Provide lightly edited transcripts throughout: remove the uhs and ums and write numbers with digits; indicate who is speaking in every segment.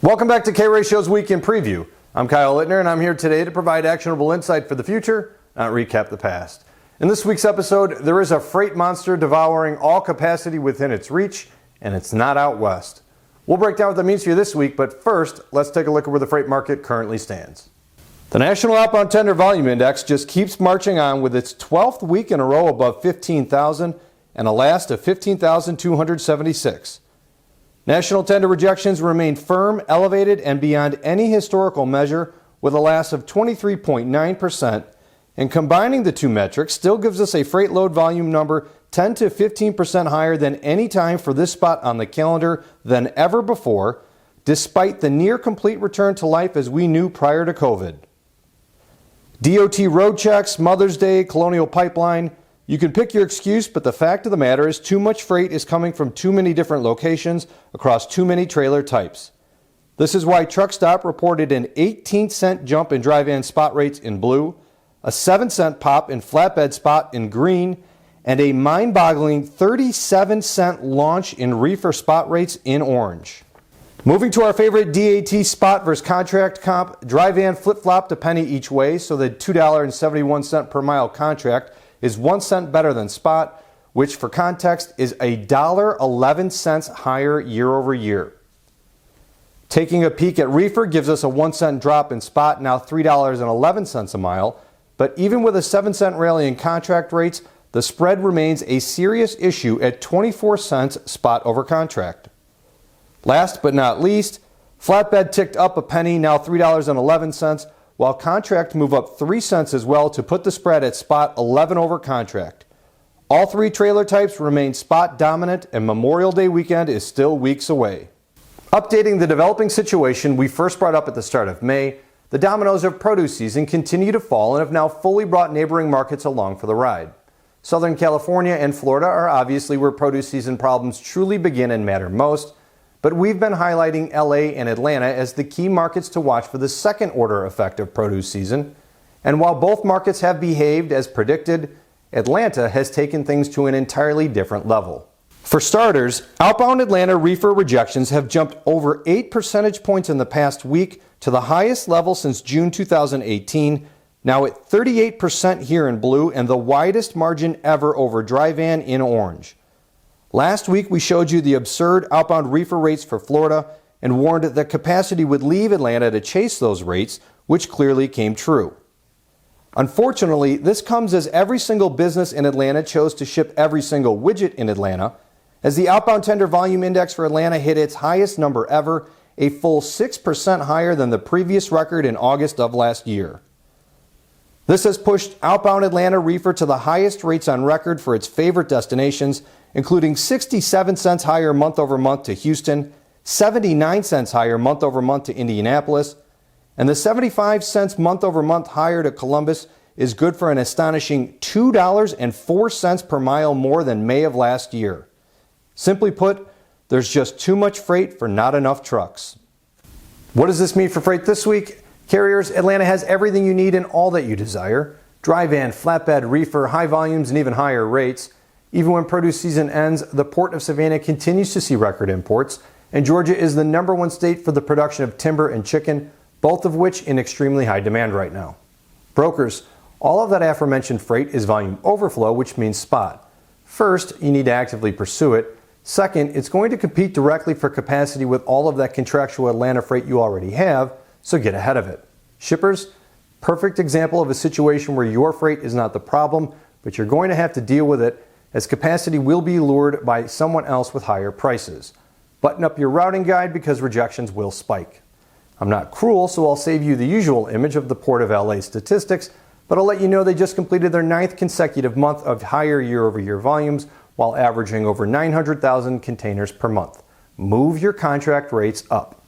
Speaker 1: Welcome back to K-Ratio's Weekend Preview. I'm Kyle Littner, and I'm here today to provide actionable insight for the future, not recap the past. In this week's episode, there is a freight monster devouring all capacity within its reach, and it's not out west. We'll break down what that means for you this week, but first, let's take a look at where the freight market currently stands. The National Outbound Tender Volume Index just keeps marching on with its 12th week in a row above 15,000 and a last of 15,276. National tender rejections remain firm, elevated, and beyond any historical measure with a last of 23.9%, and combining the two metrics still gives us a freight load volume number 10 to 15% higher than any time for this spot on the calendar than ever before, despite the near complete return to life as we knew prior to COVID. DOT road checks, Mother's Day, Colonial Pipeline, you can pick your excuse, but the fact of the matter is too much freight is coming from too many different locations across too many trailer types. This is why Truckstop reported an 18-cent jump in dry van spot rates in blue, a 7-cent pop in flatbed spot in green, and a mind-boggling 37-cent launch in reefer spot rates in orange. Moving to our favorite DAT spot versus contract comp, dry van flip-flopped a penny each way, so the $2.71 per mile contract is 1 cent better than spot, which for context is $1.11 higher year over year. Taking a peek at reefer gives us a 1 cent drop in spot, now $3.11 a mile, but even with a 7-cent rally in contract rates, the spread remains a serious issue at 24 cents spot over contract. Last but not least, flatbed ticked up a penny, now $3.11, while contract move up 3 cents as well to put the spread at spot 11 over contract. All three trailer types remain spot dominant, and Memorial Day weekend is still weeks away. Updating the developing situation we first brought up at the start of May, the dominoes of produce season continue to fall and have now fully brought neighboring markets along for the ride. Southern California and Florida are obviously where produce season problems truly begin and matter most, but we've been highlighting LA and Atlanta as the key markets to watch for the second order effect of produce season. And while both markets have behaved as predicted, Atlanta has taken things to an entirely different level. For starters, outbound Atlanta reefer rejections have jumped over 8 percentage points in the past week to the highest level since June 2018, now at 38% here in blue and the widest margin ever over dry van in orange. Last week, we showed you the absurd outbound reefer rates for Florida and warned that capacity would leave Atlanta to chase those rates, which clearly came true. Unfortunately, this comes as every single business in Atlanta chose to ship every single widget in Atlanta, as the outbound tender volume index for Atlanta hit its highest number ever, a full 6% higher than the previous record in August of last year. This has pushed outbound Atlanta reefer to the highest rates on record for its favorite destinations, including 67 cents higher month over month to Houston, 79 cents higher month over month to Indianapolis, and the 75 cents month over month higher to Columbus is good for an astonishing $2.04 per mile more than May of last year. Simply put, there's just too much freight for not enough trucks. What does this mean for freight this week? Carriers, Atlanta has everything you need and all that you desire. Dry van, flatbed, reefer, high volumes, and even higher rates. Even when produce season ends, the Port of Savannah continues to see record imports, and Georgia is the #1 state for the production of timber and chicken, both of which in extremely high demand right now. Brokers, all of that aforementioned freight is volume overflow, which means spot. First, you need to actively pursue it. Second, it's going to compete directly for capacity with all of that contractual Atlanta freight you already have, so get ahead of it. Shippers, perfect example of a situation where your freight is not the problem, but you're going to have to deal with it, as capacity will be lured by someone else with higher prices. Button up your routing guide because rejections will spike. I'm not cruel, so I'll save you the usual image of the Port of LA statistics, but I'll let you know they just completed their 9th consecutive month of higher year-over-year volumes while averaging over 900,000 containers per month. Move your contract rates up.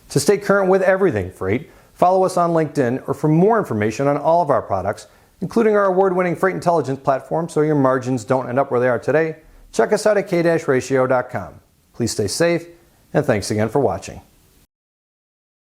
Speaker 1: To stay current with everything freight, follow us on LinkedIn, or for more information on all of our products, including our award-winning freight intelligence platform so your margins don't end up where they are today, check us out at k-ratio.com. Please stay safe, and thanks again for watching.